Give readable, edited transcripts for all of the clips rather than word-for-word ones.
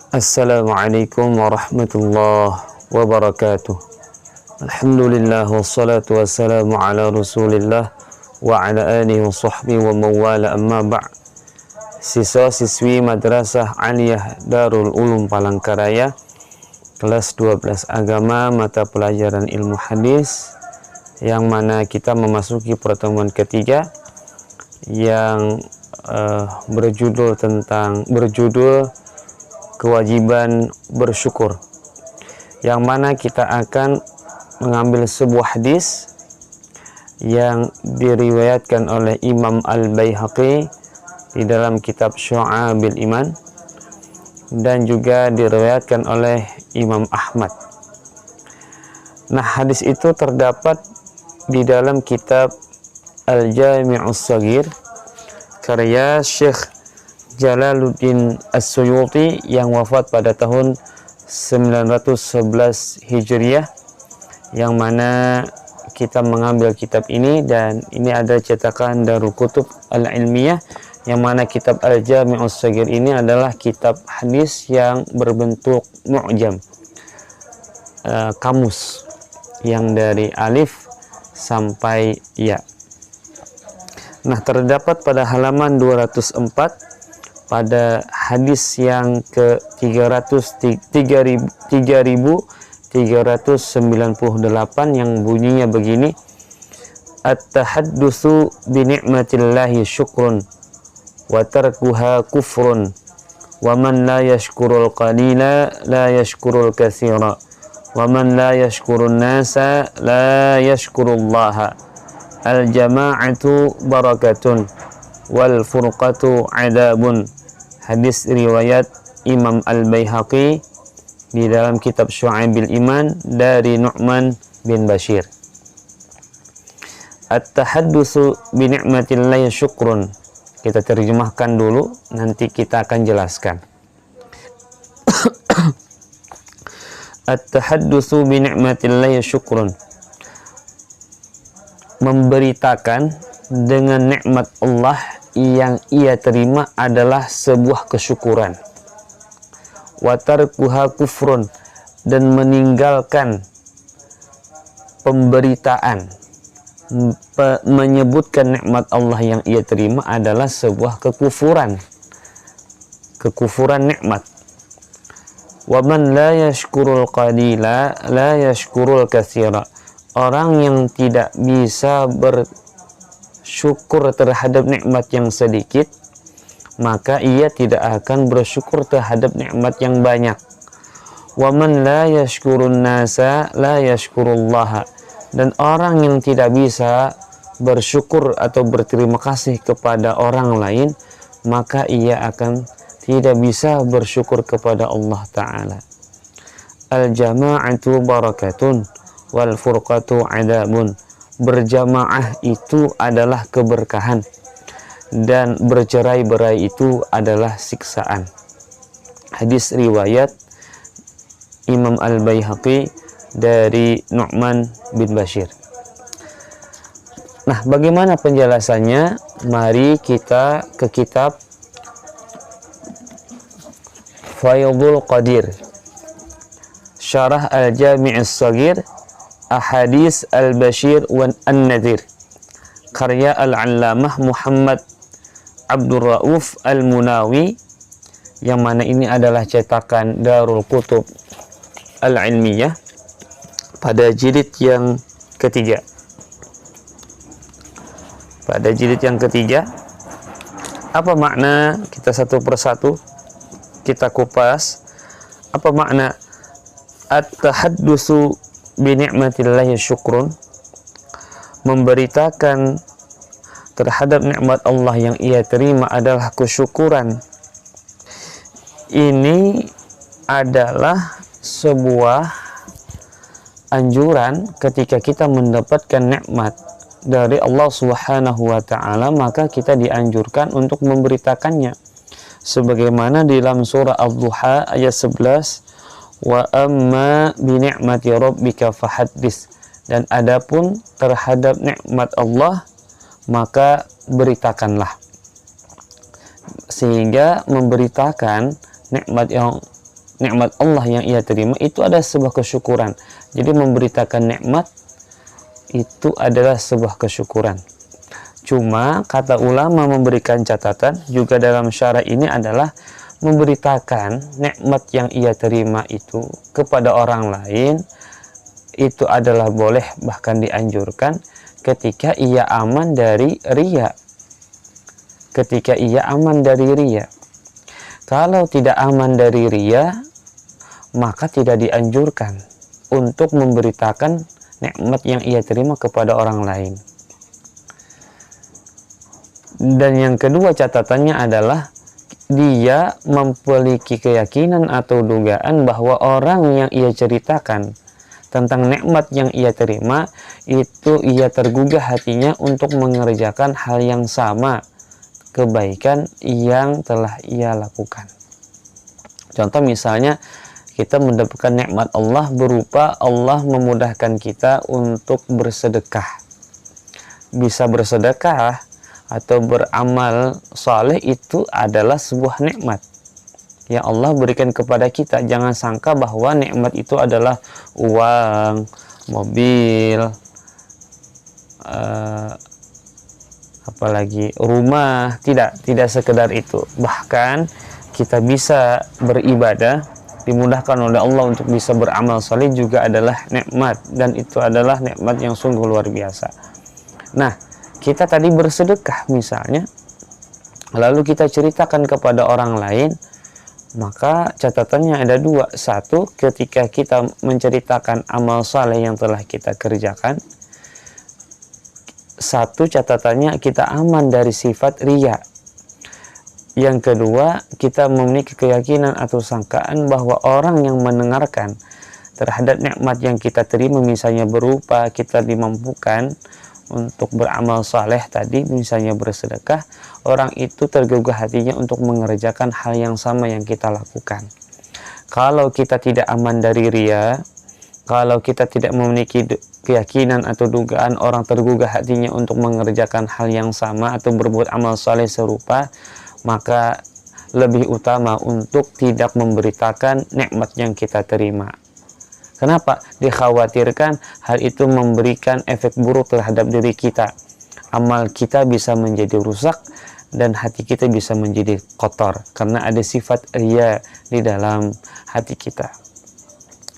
Assalamualaikum warahmatullahi wabarakatuh. Alhamdulillah wassalatu wassalamu ala rasulillah wa ala alihi wa sahbihi wa mawala amma ba' Siswa-siswi Madrasah Aliyah Darul Ulum Palangkaraya, kelas 12 agama, mata pelajaran ilmu hadis, yang mana kita memasuki pertemuan ketiga yang berjudul kewajiban bersyukur, yang mana kita akan mengambil sebuah hadis yang diriwayatkan oleh Imam Al-Baihaqi di dalam kitab Syu'abil Iman dan juga diriwayatkan oleh Imam Ahmad. Nah, hadis itu terdapat di dalam kitab Al-Jami'us Shaghir karya Syekh Jalaluddin As-Suyuti yang wafat pada tahun 911 Hijriah, yang mana kita mengambil kitab ini, dan ini ada cetakan Darul Kutub Al-Ilmiyah, yang mana kitab Al-Jami'us Shaghir ini adalah kitab hadis yang berbentuk mu'jam, kamus yang dari alif sampai ya. Nah, terdapat pada halaman 204 pada hadis yang ke 3398 yang bunyinya begini: at-tahaddusu bi ni'matillahi syukrun wa tarkuha kufrun wa man la yashkurul qalila la yashkurul katsira wa man la yashkurun nasa la yashkurullaha al-jama'atu barakatun wal furqatu adabun. Hadis riwayat Imam Al-Baihaqi di dalam kitab Syu'abil Iman dari Nu'man bin Bashir. At-tahaddusu bi ni'matillahi syukrun. Kita terjemahkan dulu, nanti kita akan jelaskan. At-tahaddusu bi ni'matillahi syukrun. Memberitakan dengan nikmat Allah yang ia terima adalah sebuah kesyukuran. Wa tarkuha kufrun, dan meninggalkan pemberitaan, menyebutkan nikmat Allah yang ia terima adalah sebuah kekufuran nikmat. Wa man la yashkurul qalila la yashkurul katsira. Orang yang tidak bisa bersyukur terhadap nikmat yang sedikit, maka ia tidak akan bersyukur terhadap nikmat yang banyak. Wa man la yashkurun nasa la yashkurullaha. Dan orang yang tidak bisa bersyukur atau berterima kasih kepada orang lain, maka ia akan tidak bisa bersyukur kepada Allah Ta'ala. Al-jama'atu barakatun wal furqatu adabun. Berjamaah itu adalah keberkahan, dan bercerai-berai itu adalah siksaan. Hadis riwayat Imam Al-Baihaqi dari Nu'man bin Bashir. Nah, bagaimana penjelasannya? Mari kita ke kitab Faidul Qadir, Syarah Al-Jami'us Shaghir, Ahadis Al-Bashir wa An-Nadhir, karya Al-Allamah Muhammad Abdul Rauf Al-Munawi, yang mana ini adalah cetakan Darul Kutub Al-Ilmiyah pada jilid yang ketiga. Pada jilid yang ketiga, apa makna? Kita satu persatu kita kupas. Apa makna at-tahaddusu bi ni'matillahi syukrun? Memberitakan terhadap nikmat Allah yang ia terima adalah kesyukuran. Ini adalah sebuah anjuran ketika kita mendapatkan nikmat dari Allah Subhanahu wa Ta'ala, maka kita dianjurkan untuk memberitakannya, sebagaimana di dalam surah Ad-Duha ayat 11, wa amma bi ni'mati rabbika fahaddits. Dan adapun terhadap nikmat Allah, maka beritakanlah. Sehingga memberitakan nikmat yang nikmat Allah yang ia terima itu adalah sebuah kesyukuran. Jadi memberitakan nikmat itu adalah sebuah kesyukuran. Cuma kata ulama memberikan catatan juga dalam syarah ini adalah memberitakan nikmat yang ia terima itu kepada orang lain itu adalah boleh, bahkan dianjurkan ketika ia aman dari riya. Ketika ia aman dari riya. Kalau tidak aman dari riya, maka tidak dianjurkan untuk memberitakan nikmat yang ia terima kepada orang lain. Dan yang kedua catatannya adalah dia memiliki keyakinan atau dugaan bahwa orang yang ia ceritakan tentang nikmat yang ia terima itu ia tergugah hatinya untuk mengerjakan hal yang sama, kebaikan yang telah ia lakukan. Contoh misalnya kita mendapatkan nikmat Allah berupa Allah memudahkan kita untuk bersedekah. Bisa bersedekah atau beramal saleh itu adalah sebuah nikmat yang Allah berikan kepada kita. Jangan sangka bahwa nikmat itu adalah uang, mobil, apalagi rumah. Tidak sekedar itu. Bahkan kita bisa beribadah, dimudahkan oleh Allah untuk bisa beramal saleh juga adalah nikmat, dan itu adalah nikmat yang sungguh luar biasa. Nah, kita tadi bersedekah misalnya, lalu kita ceritakan kepada orang lain, maka catatannya ada dua. Satu, ketika kita menceritakan amal saleh yang telah kita kerjakan, satu catatannya kita aman dari sifat riya. Yang kedua, kita memiliki keyakinan atau sangkaan bahwa orang yang mendengarkan terhadap nikmat yang kita terima, misalnya berupa kita dimampukan untuk beramal saleh tadi, misalnya bersedekah, orang itu tergugah hatinya untuk mengerjakan hal yang sama yang kita lakukan. Kalau kita tidak aman dari riya, kalau kita tidak memiliki keyakinan atau dugaan orang tergugah hatinya untuk mengerjakan hal yang sama atau berbuat amal saleh serupa, maka lebih utama untuk tidak memberitakan nikmat yang kita terima. Kenapa? Dikhawatirkan hal itu memberikan efek buruk terhadap diri kita. Amal kita bisa menjadi rusak dan hati kita bisa menjadi kotor karena ada sifat riya di dalam hati kita.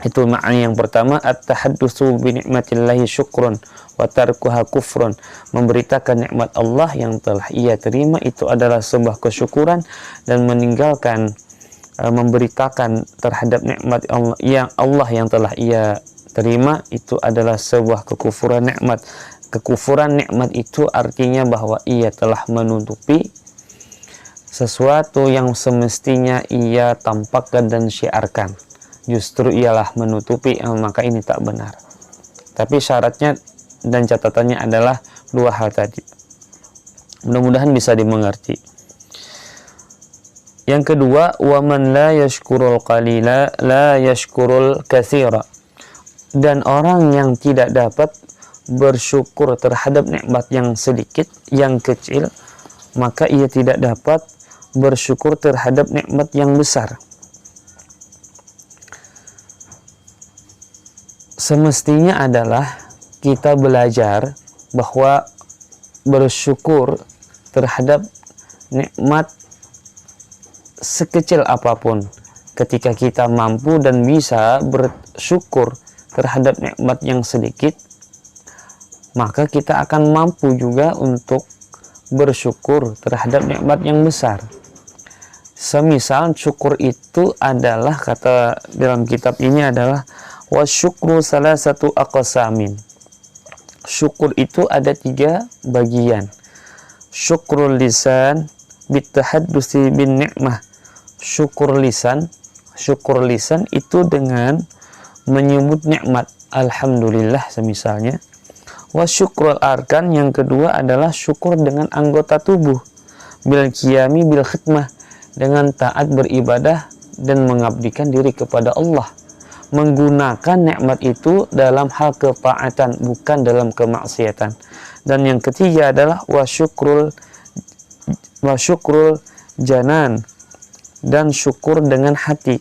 Itu makna yang pertama, at-tahaddusu bi ni'matillahi syukrun wa tarkuha kufrun. Memberitakan nikmat Allah yang telah ia terima itu adalah sebuah kesyukuran, dan meninggalkan memberitakan terhadap nikmat Allah yang telah ia terima itu adalah sebuah kekufuran nikmat. Kekufuran nikmat itu artinya bahwa ia telah menutupi sesuatu yang semestinya ia tampakkan dan syiarkan. Justru ialah menutupi, maka ini tak benar. Tapi syaratnya dan catatannya adalah dua hal tadi. Mudah-mudahan bisa dimengerti. Yang kedua, waman la yashkurul qalila la yashkurul katsira. Dan orang yang tidak dapat bersyukur terhadap nikmat yang sedikit, yang kecil, maka ia tidak dapat bersyukur terhadap nikmat yang besar. Semestinya adalah kita belajar bahwa bersyukur terhadap nikmat sekecil apapun. Ketika kita mampu dan bisa bersyukur terhadap nikmat yang sedikit, maka kita akan mampu juga untuk bersyukur terhadap nikmat yang besar. Semisal syukur itu adalah, kata dalam kitab ini adalah wasyukru salasatu aqsamin. Syukur itu ada 3 bagian. Syukrul lisan bitahaddusi bin ni'mah. Syukur lisan itu dengan menyebut nikmat, alhamdulillah semisalnya. Wa syukrul arkan, yang kedua adalah syukur dengan anggota tubuh, bil qiyami bil khidmah, dengan taat beribadah dan mengabdikan diri kepada Allah, menggunakan nikmat itu dalam hal ketaatan, bukan dalam kemaksiatan. Dan yang ketiga adalah wa syukrul janan, dan syukur dengan hati.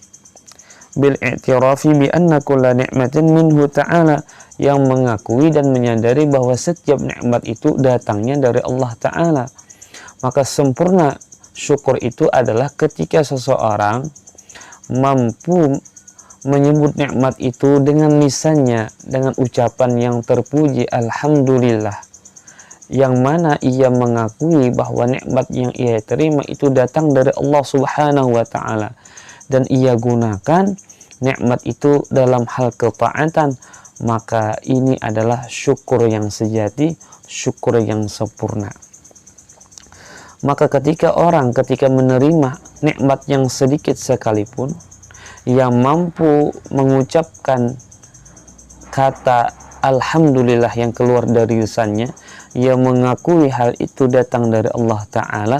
bil i'tirafi bi anna kulla ni'matin minhu ta'ala, yang mengakui dan menyadari bahwa setiap nikmat itu datangnya dari Allah Ta'ala. Maka sempurna syukur itu adalah ketika seseorang mampu menyebut nikmat itu dengan lisannya, dengan ucapan yang terpuji alhamdulillah, yang mana ia mengakui bahwa nikmat yang ia terima itu datang dari Allah Subhanahu wa Ta'ala, dan ia gunakan nikmat itu dalam hal ketaatan. Maka ini adalah syukur yang sejati, syukur yang sempurna. Maka ketika menerima nikmat yang sedikit sekalipun, yang mampu mengucapkan kata alhamdulillah yang keluar dari lisannya, ia mengakui hal itu datang dari Allah Ta'ala,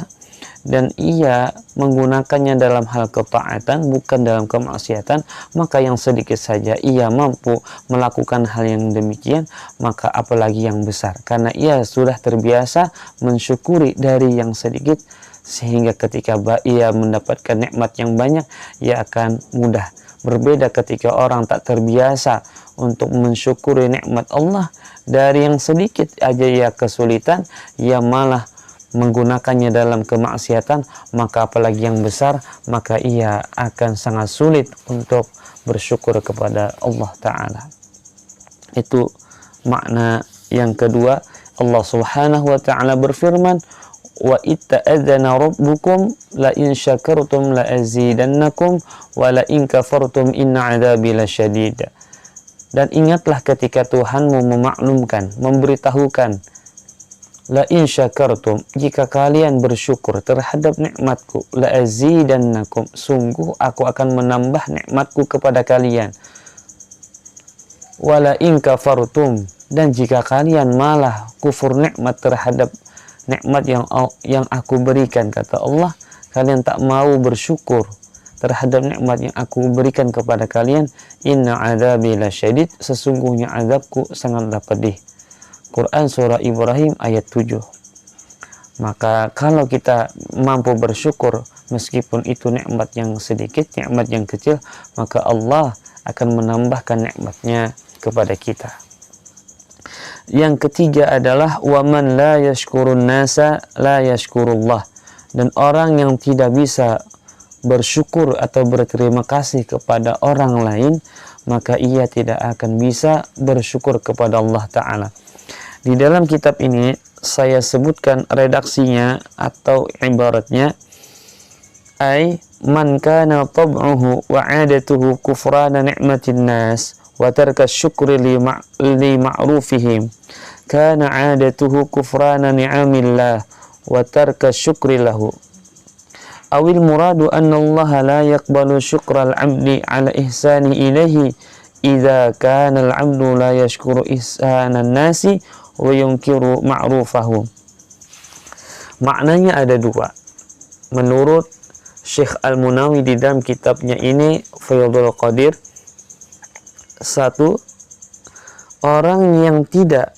dan ia menggunakannya dalam hal ketaatan, bukan dalam kemaksiatan, maka yang sedikit saja ia mampu melakukan hal yang demikian, maka apalagi yang besar, karena ia sudah terbiasa mensyukuri dari yang sedikit, sehingga ketika ia mendapatkan nikmat yang banyak, ia akan mudah. Berbeda ketika orang tak terbiasa untuk mensyukuri nikmat Allah, dari yang sedikit aja ia kesulitan, ia malah menggunakannya dalam kemaksiatan, maka apalagi yang besar, maka ia akan sangat sulit untuk bersyukur kepada Allah Ta'ala. Itu makna yang kedua. Allah Subhanahu wa Ta'ala berfirman, wa itta'adzana rabbukum la in syakartum la azidannakum wa la in kafartum inna adzabi lasyadid. Dan ingatlah ketika Tuhanmu memaklumkan, memberitahukan, la in syakartum, jika kalian bersyukur terhadap nikmatku, la azidannakum, sungguh aku akan menambah nikmatku kepada kalian. Wala in kafartum, dan jika kalian malah kufur nikmat terhadap nikmat yang aku berikan, kata Allah, kalian tak mau bersyukur terhadap nikmat yang aku berikan kepada kalian, inna adzabi lasyadid, sesungguhnya azabku sangatlah pedih. Quran surah Ibrahim ayat 7. Maka kalau kita mampu bersyukur meskipun itu nikmat yang sedikit, nikmat yang kecil, maka Allah akan menambahkan nikmatnya kepada kita. Yang ketiga adalah waman la yashkurun nasa la yashkurullah, dan orang yang tidak bisa bersyukur atau berterima kasih kepada orang lain, maka ia tidak akan bisa bersyukur kepada Allah Ta'ala. Di dalam kitab ini saya sebutkan redaksinya atau ibaratnya, ay man kana tab'uhu wa 'adatuhu kufrana ni'matin nas wa tarka syukri li ma'rufihim, kana 'adatuhu kufrana ni'amillah wa tarka syukri lahu. Awil muradu anna Allah la yaqbalu syukra al-'abdi 'ala ihsani ilaihi idza kana al-'abdu la yashkuru ihsanan nasi wa yunkiru ma'rufahu. Maknanya ada dua menurut Syekh Al-Munawi di dalam kitabnya ini Faydul Qadir. Satu, orang yang tidak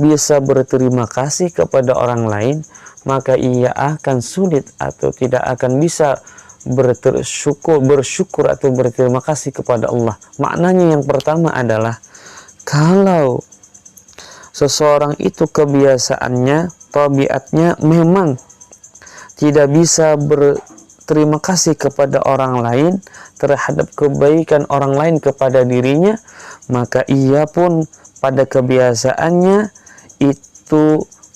bisa berterima kasih kepada orang lain, maka ia akan sulit atau tidak akan bisa bersyukur atau berterima kasih kepada Allah. Maknanya yang pertama adalah, kalau seseorang itu kebiasaannya, tabiatnya memang tidak bisa berterima kasih kepada orang lain terhadap kebaikan orang lain kepada dirinya, maka ia pun pada kebiasaannya itu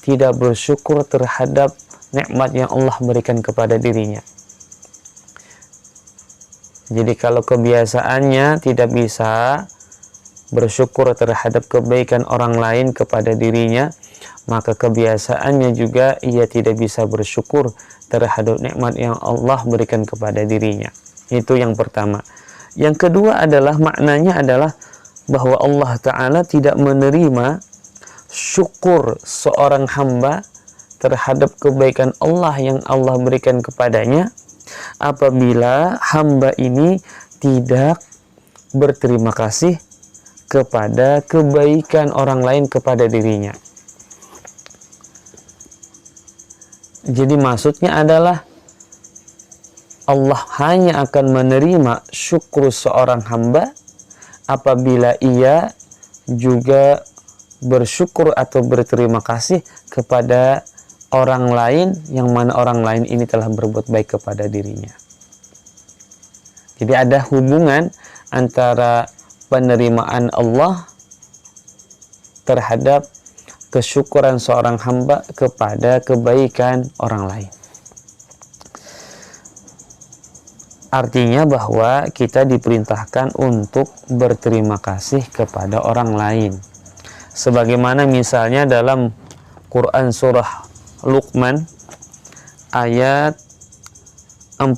tidak bersyukur terhadap nikmat yang Allah berikan kepada dirinya. Jadi kalau kebiasaannya tidak bisa bersyukur terhadap kebaikan orang lain kepada dirinya, maka kebiasaannya juga ia tidak bisa bersyukur terhadap nikmat yang Allah berikan kepada dirinya. Itu yang pertama. Yang kedua adalah, maknanya adalah bahwa Allah Ta'ala tidak menerima syukur seorang hamba terhadap kebaikan Allah yang Allah berikan kepadanya apabila hamba ini tidak berterima kasih kepada kebaikan orang lain kepada dirinya. Jadi maksudnya adalah Allah hanya akan menerima syukur seorang hamba apabila ia juga bersyukur atau berterima kasih kepada orang lain, yang mana orang lain ini telah berbuat baik kepada dirinya. Jadi ada hubungan antara penerimaan Allah terhadap kesyukuran seorang hamba kepada kebaikan orang lain. Artinya bahwa kita diperintahkan untuk berterima kasih kepada orang lain. Sebagaimana misalnya dalam Quran surah Luqman ayat 14,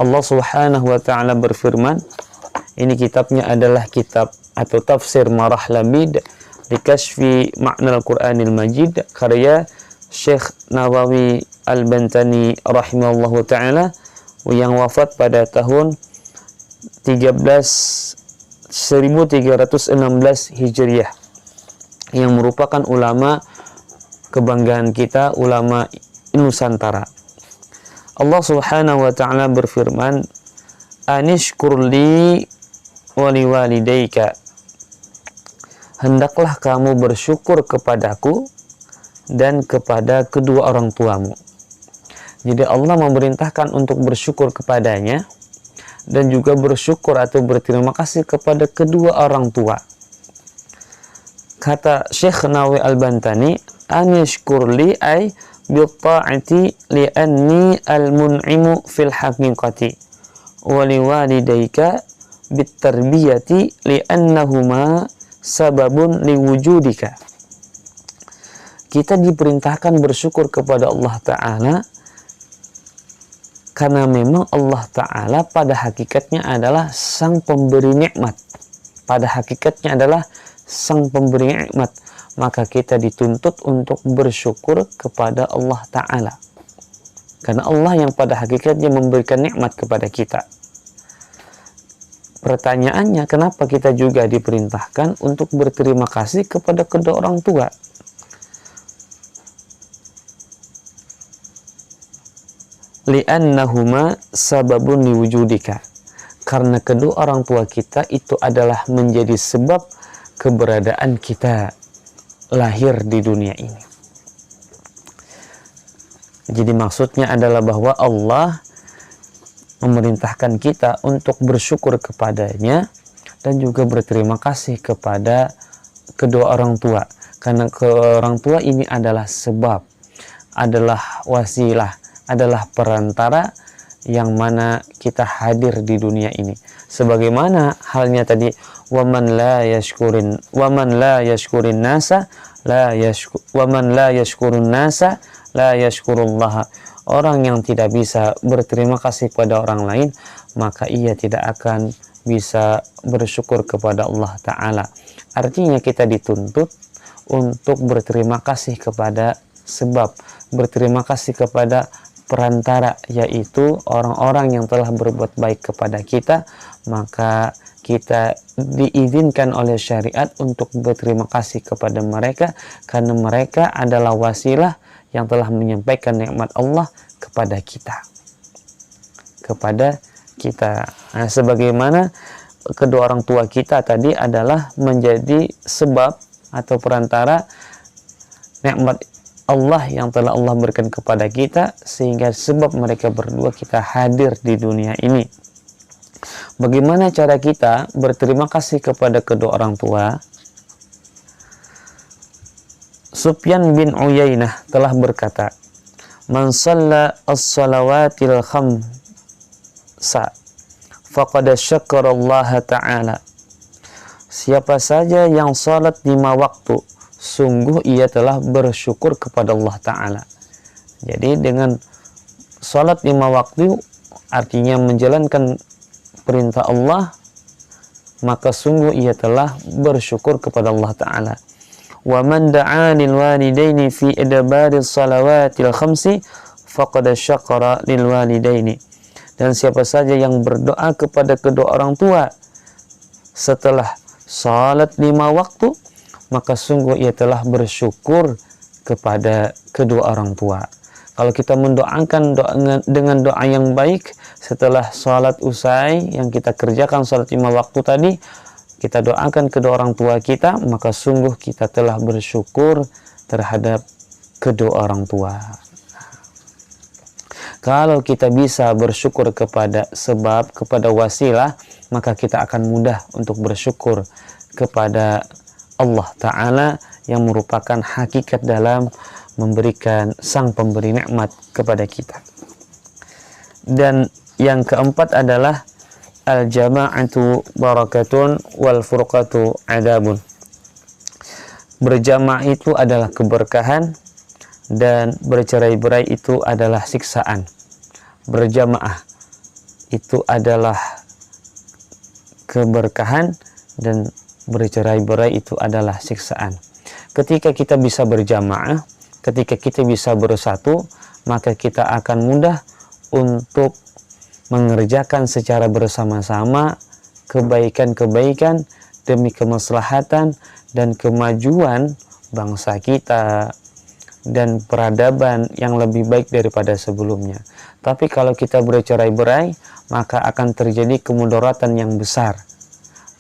Allah Subhanahu wa taala berfirman, ini kitabnya adalah kitab atau tafsir Marah Labid di Kashfi Ma'nal Quranil Majid karya Syekh Nawawi Al-Bantani rahimahullahu taala yang wafat pada tahun 1316 Hijriah, yang merupakan ulama kebanggaan kita, ulama Nusantara. Allah Subhanahu wa taala berfirman, anishkurli wa liwalidayka, hendaklah kamu bersyukur kepadaku dan kepada kedua orang tuamu. Jadi Allah memerintahkan untuk bersyukur kepadanya dan juga bersyukur atau berterima kasih kepada kedua orang tua. Kata Syekh Nawawi Al-Bantani, anishkurli ay bitta'ati li'anni al-mun'imu fil haqiqati wa liwalidayka bittarbiyati li'annahuma sababun liwujudika. Kita diperintahkan bersyukur kepada Allah Ta'ala karena memang Allah Ta'ala pada hakikatnya adalah sang pemberi nikmat. Pada hakikatnya adalah sang pemberi nikmat. Maka kita dituntut untuk bersyukur kepada Allah Ta'ala. Karena Allah yang pada hakikatnya memberikan nikmat kepada kita. Pertanyaannya, kenapa kita juga diperintahkan untuk berterima kasih kepada kedua orang tua? Li'annahuma sababun liwujudika, karena kedua orang tua kita itu adalah menjadi sebab keberadaan kita lahir di dunia ini. Jadi maksudnya adalah bahwa Allah memerintahkan kita untuk bersyukur kepadanya dan juga berterima kasih kepada kedua orang tua, karena kedua orang tua ini adalah sebab, adalah wasilah, adalah perantara yang mana kita hadir di dunia ini. Sebagaimana halnya tadi, waman la yashkurin nasa la yashkurun nasa la yashkurullah. Orang yang tidak bisa berterima kasih kepada orang lain, maka ia tidak akan bisa bersyukur kepada Allah Ta'ala. Artinya kita dituntut untuk berterima kasih kepada sebab, berterima kasih kepada perantara, yaitu orang-orang yang telah berbuat baik kepada kita. Maka kita diizinkan oleh syariat untuk berterima kasih kepada mereka, karena mereka adalah wasilah yang telah menyampaikan nikmat Allah kepada kita. Nah, sebagaimana kedua orang tua kita tadi adalah menjadi sebab atau perantara nikmat Allah yang telah Allah berikan kepada kita, sehingga sebab mereka berdua kita hadir di dunia ini. Bagaimana cara kita berterima kasih kepada kedua orang tua? Sufyan bin Uyainah telah berkata, man shalla as-salawatil khamsa faqad syakara Allah Ta'ala. Siapa saja yang salat 5 waktu, sungguh ia telah bersyukur kepada Allah Ta'ala. Jadi dengan salat 5 waktu artinya menjalankan perintah Allah, maka sungguh ia telah bersyukur kepada Allah Ta'ala. Wa man da'a lil walidaini fi idbari salawatil khamsi faqad syakara lil walidaini. Dan siapa saja yang berdoa kepada kedua orang tua setelah salat 5 waktu, maka sungguh ia telah bersyukur kepada kedua orang tua. Kalau kita mendoakan dengan doa yang baik setelah sholat usai, yang kita kerjakan sholat 5 waktu tadi, kita doakan kedua orang tua kita, maka sungguh kita telah bersyukur terhadap kedua orang tua. Kalau kita bisa bersyukur kepada sebab, kepada wasilah, maka kita akan mudah untuk bersyukur kepada Allah Ta'ala yang merupakan hakikat dalam memberikan sang pemberi nikmat kepada kita. Dan yang keempat adalah al-jama'atu barakatun wal furqatu adabun. Berjamaah itu adalah keberkahan dan bercerai-berai itu adalah siksaan. Berjamaah itu adalah keberkahan dan bercerai-berai itu adalah siksaan. Ketika kita bisa berjamaah, ketika kita bisa bersatu, maka kita akan mudah untuk mengerjakan secara bersama-sama kebaikan-kebaikan demi kemaslahatan dan kemajuan bangsa kita dan peradaban yang lebih baik daripada sebelumnya. Tapi kalau kita bercerai-berai, maka akan terjadi kemudaratan yang besar.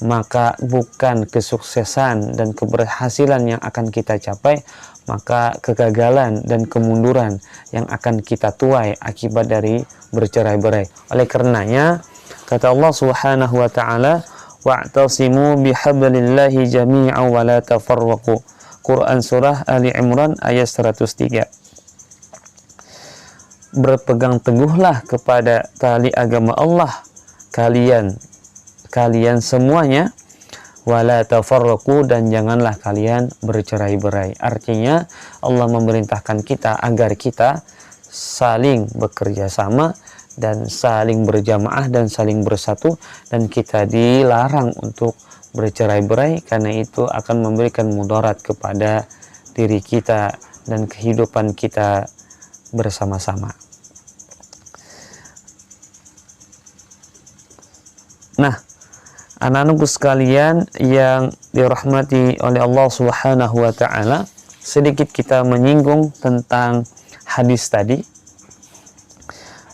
Maka bukan kesuksesan dan keberhasilan yang akan kita capai, maka kegagalan dan kemunduran yang akan kita tuai akibat dari bercerai-berai. Oleh karenanya, kata Allah Subhanahu wa taala, wa'tasimu bihablillahi jami'an wa la tafarraqu. Quran surah Ali Imran ayat 103. Berpegang teguhlah kepada tali agama Allah kalian semuanya, wala tafarraqu, dan janganlah kalian bercerai-berai. Artinya Allah memerintahkan kita agar kita saling bekerja sama dan saling berjamaah dan saling bersatu, dan kita dilarang untuk bercerai-berai karena itu akan memberikan mudarat kepada diri kita dan kehidupan kita bersama-sama. Nah, anak-anakku sekalian yang dirahmati oleh Allah Subhanahu wa taala, sedikit kita menyinggung tentang hadis tadi.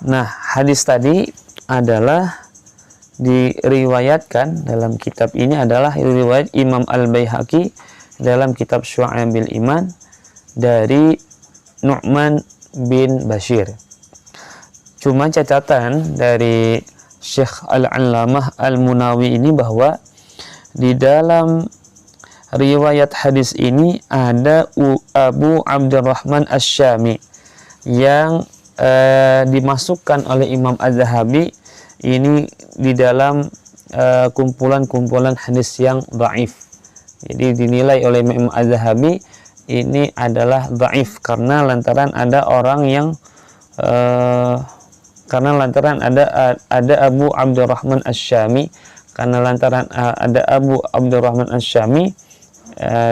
Nah, hadis tadi adalah diriwayatkan dalam kitab ini adalah riwayat Imam Al-Baihaqi dalam kitab Syu'abil Iman dari Nu'man bin Bashir. Cuma catatan dari Syekh Al-Allamah Al-Munawi ini bahwa di dalam riwayat hadis ini ada Abu Abdurrahman Asy-Syami yang dimasukkan oleh Imam Az-Zahabi ini di dalam kumpulan-kumpulan hadis yang dhaif. Jadi dinilai oleh Imam Az-Zahabi ini adalah dhaif karena lantaran ada orang yang karena lantaran ada Abu Abdurrahman Asy-Syami, karena lantaran ada Abu Abdurrahman Asy-Syami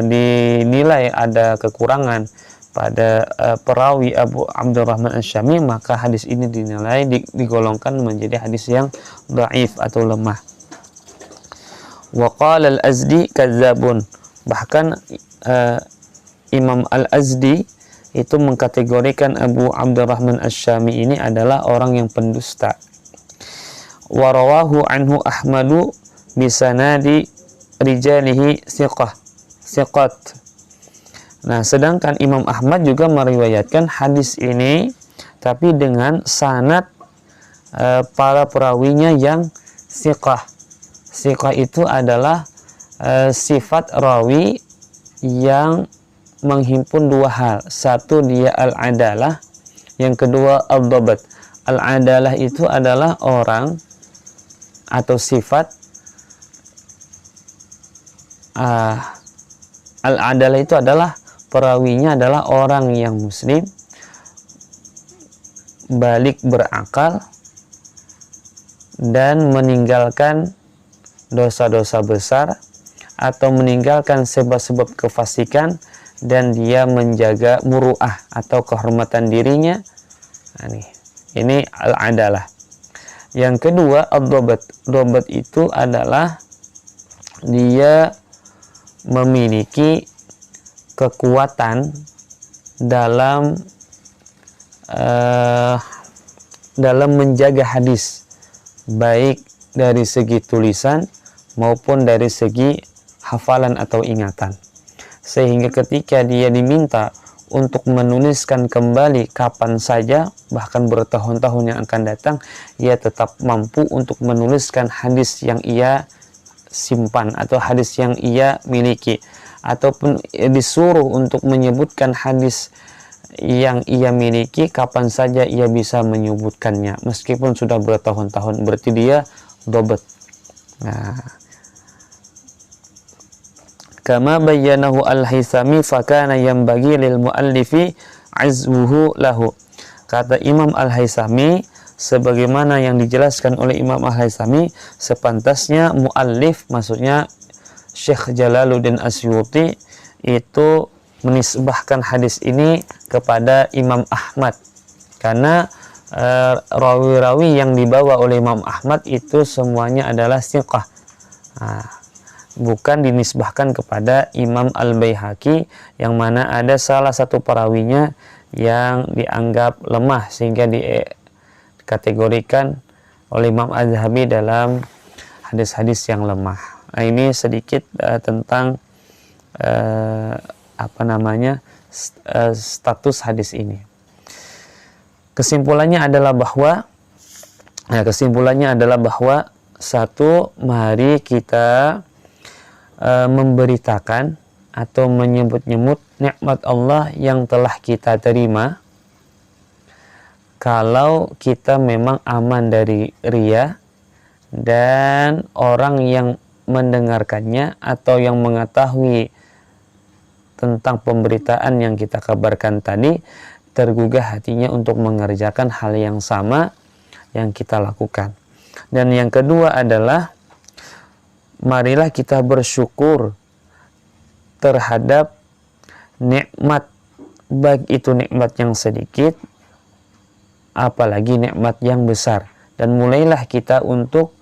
dinilai ada kekurangan pada perawi Abu Abdurrahman Asy-Syami, maka hadis ini dinilai digolongkan menjadi hadis yang dhaif atau lemah. Wa qala al-Azdi kadzabun. Bahkan Imam Al-Azdi itu mengkategorikan Abu Abdurrahman Asy-Syami ini adalah orang yang pendusta. Wa rawahu anhu Ahmadu bisanadi rijalihi siqat. Nah, sedangkan Imam Ahmad juga meriwayatkan hadis ini tapi dengan sanad para perawinya yang siqah. Siqah itu adalah sifat rawi yang menghimpun dua hal. Satu, dia al-adalah, yang kedua al-dhabat. Al-adalah itu adalah orang atau sifat al-adalah itu adalah perawinya adalah orang yang muslim, balik berakal, dan meninggalkan dosa-dosa besar atau meninggalkan sebab-sebab kefasikan, dan dia menjaga muru'ah atau kehormatan dirinya. Nah, ini al-adalah. Yang kedua ad-dhabat. Dhabat itu adalah dia memiliki kekuatan dalam dalam menjaga hadis, baik dari segi tulisan maupun dari segi hafalan atau ingatan, sehingga ketika dia diminta untuk menuliskan kembali kapan saja, bahkan bertahun-tahun yang akan datang, ia tetap mampu untuk menuliskan hadis yang ia simpan atau hadis yang ia miliki, ataupun disuruh untuk menyebutkan hadis yang ia miliki, kapan saja ia bisa menyebutkannya meskipun sudah bertahun-tahun. Berarti dia dobat. Nah, kama bayyanahu al-Haythami fakana yanbaghi lil muallifi azwuhu lahu. Kata Imam al-Haythami, sebagaimana yang dijelaskan oleh Imam al-Haythami, sepantasnya muallif, maksudnya Syekh Jalaluddin Asyuti, itu menisbahkan hadis ini kepada Imam Ahmad, karena rawi-rawi yang dibawa oleh Imam Ahmad itu semuanya adalah thiqah. Bukan dinisbahkan kepada Imam Al-Baihaqi, yang mana ada salah satu perawinya yang dianggap lemah sehingga dikategorikan oleh Imam Az-Zahabi dalam hadis-hadis yang lemah. Nah, ini sedikit tentang status hadis ini. Kesimpulannya adalah bahwa satu, mari kita memberitakan atau menyebut-nyebut nikmat Allah yang telah kita terima, kalau kita memang aman dari riya, dan orang yang mendengarkannya atau yang mengetahui tentang pemberitaan yang kita kabarkan tadi tergugah hatinya untuk mengerjakan hal yang sama yang kita lakukan. Dan yang kedua adalah, marilah kita bersyukur terhadap nikmat, baik itu nikmat yang sedikit apalagi nikmat yang besar, dan mulailah kita untuk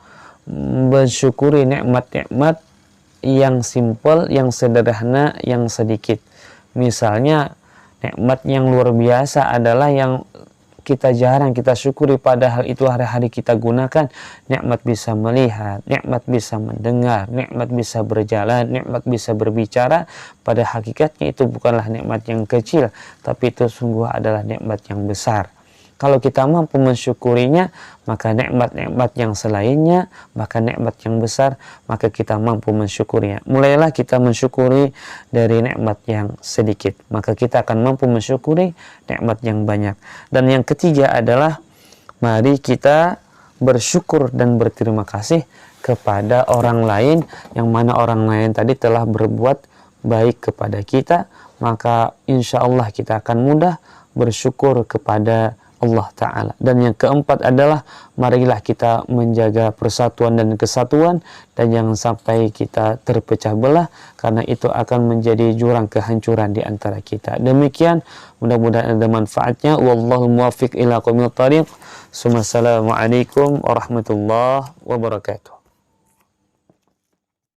bersyukuri nikmat-nikmat yang simpel, yang sederhana, yang sedikit. Misalnya nikmat yang luar biasa adalah yang kita jarang kita syukuri, padahal itu hari-hari kita gunakan. Nikmat bisa melihat, nikmat bisa mendengar, nikmat bisa berjalan, nikmat bisa berbicara. Pada hakikatnya itu bukanlah nikmat yang kecil, tapi itu sungguh adalah nikmat yang besar. Kalau kita mampu mensyukurinya, maka nikmat-nikmat yang selainnya, maka nikmat yang besar, maka kita mampu mensyukurinya. Mulailah kita mensyukuri dari nikmat yang sedikit, maka kita akan mampu mensyukuri nikmat yang banyak. Dan yang ketiga adalah, mari kita bersyukur dan berterima kasih kepada orang lain, yang mana orang lain tadi telah berbuat baik kepada kita, maka insya Allah kita akan mudah bersyukur kepada Allah Ta'ala. Dan yang keempat adalah, marilah kita menjaga persatuan dan kesatuan, dan jangan sampai kita terpecah belah, karena itu akan menjadi jurang kehancuran di antara kita. Demikian, mudah-mudahan ada manfaatnya. Wallahu muwaffiq ila aqwamit thariq. Assalamualaikum warahmatullahi wabarakatuh.